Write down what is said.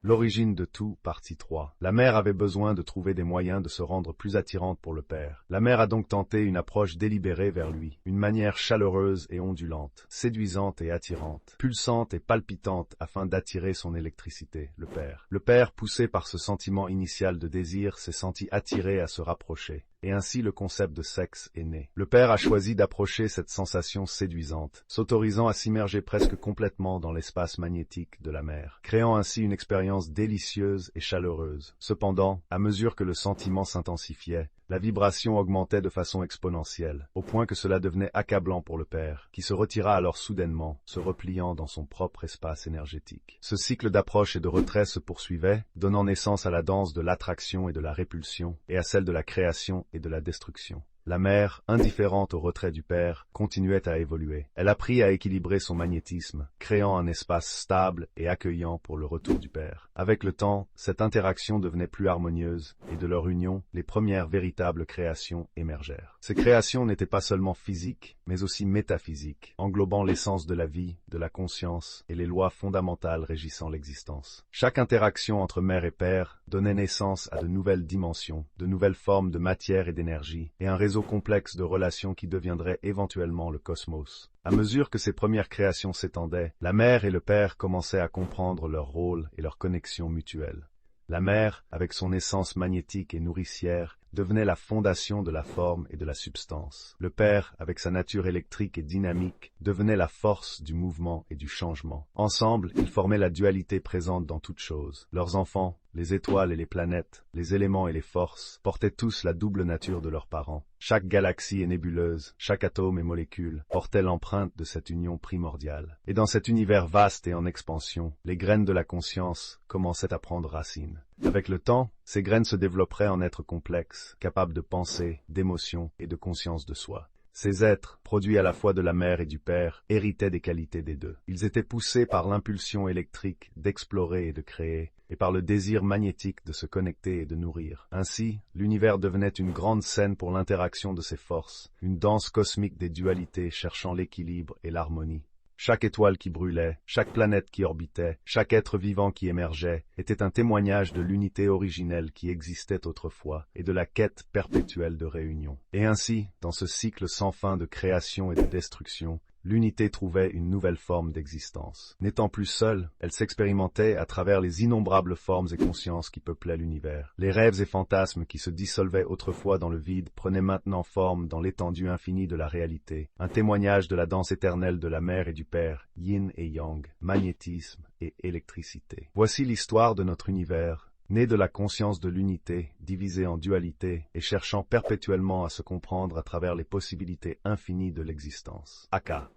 L'origine de tout, partie 3. La mère avait besoin de trouver des moyens de se rendre plus attirante pour le père. La mère a donc tenté une approche délibérée vers lui, une manière chaleureuse et ondulante, séduisante et attirante, pulsante et palpitante afin d'attirer son électricité, le père. Le père, poussé par ce sentiment initial de désir, s'est senti attiré à se rapprocher. Et ainsi le concept de sexe est né. Le père a choisi d'approcher cette sensation séduisante, s'autorisant à s'immerger presque complètement dans l'espace magnétique de la mère, créant ainsi une expérience délicieuse et chaleureuse. Cependant, à mesure que le sentiment s'intensifiait, la vibration augmentait de façon exponentielle, au point que cela devenait accablant pour le père, qui se retira alors soudainement, se repliant dans son propre espace énergétique. Ce cycle d'approche et de retrait se poursuivait, donnant naissance à la danse de l'attraction et de la répulsion, et à celle de la création et de la destruction. La mère, indifférente au retrait du père, continuait à évoluer. Elle apprit à équilibrer son magnétisme, créant un espace stable et accueillant pour le retour du père. Avec le temps, cette interaction devenait plus harmonieuse, et de leur union, les premières véritables créations émergèrent. Ces créations n'étaient pas seulement physiques, mais aussi métaphysiques, englobant l'essence de la vie, de la conscience et les lois fondamentales régissant l'existence. Chaque interaction entre mère et père donnait naissance à de nouvelles dimensions, de nouvelles formes de matière et d'énergie, et un réseau complexe de relations qui deviendrait éventuellement le cosmos. À mesure que ces premières créations s'étendaient, la mère et le père commençaient à comprendre leur rôle et leur connexion mutuelle. La mère, avec son essence magnétique et nourricière, devenait la fondation de la forme et de la substance. Le père, avec sa nature électrique et dynamique, devenait la force du mouvement et du changement. Ensemble, ils formaient la dualité présente dans toute chose. Leurs enfants, les étoiles et les planètes, les éléments et les forces, portaient tous la double nature de leurs parents. Chaque galaxie et nébuleuse, chaque atome et molécule, portait l'empreinte de cette union primordiale. Et dans cet univers vaste et en expansion, les graines de la conscience commençaient à prendre racine. Avec le temps, ces graines se développeraient en êtres complexes, capables de pensée, d'émotion et de conscience de soi. Ces êtres, produits à la fois de la mère et du père, héritaient des qualités des deux. Ils étaient poussés par l'impulsion électrique d'explorer et de créer, et par le désir magnétique de se connecter et de nourrir. Ainsi, l'univers devenait une grande scène pour l'interaction de ces forces, une danse cosmique des dualités cherchant l'équilibre et l'harmonie. Chaque étoile qui brûlait, chaque planète qui orbitait, chaque être vivant qui émergeait, était un témoignage de l'unité originelle qui existait autrefois et de la quête perpétuelle de réunion. Et ainsi, dans ce cycle sans fin de création et de destruction, l'unité trouvait une nouvelle forme d'existence. N'étant plus seule, elle s'expérimentait à travers les innombrables formes et consciences qui peuplaient l'univers. Les rêves et fantasmes qui se dissolvaient autrefois dans le vide prenaient maintenant forme dans l'étendue infinie de la réalité, un témoignage de la danse éternelle de la mère et du père, yin et yang, magnétisme et électricité. Voici l'histoire de notre univers, né de la conscience de l'unité, divisée en dualité, et cherchant perpétuellement à se comprendre à travers les possibilités infinies de l'existence. Aka.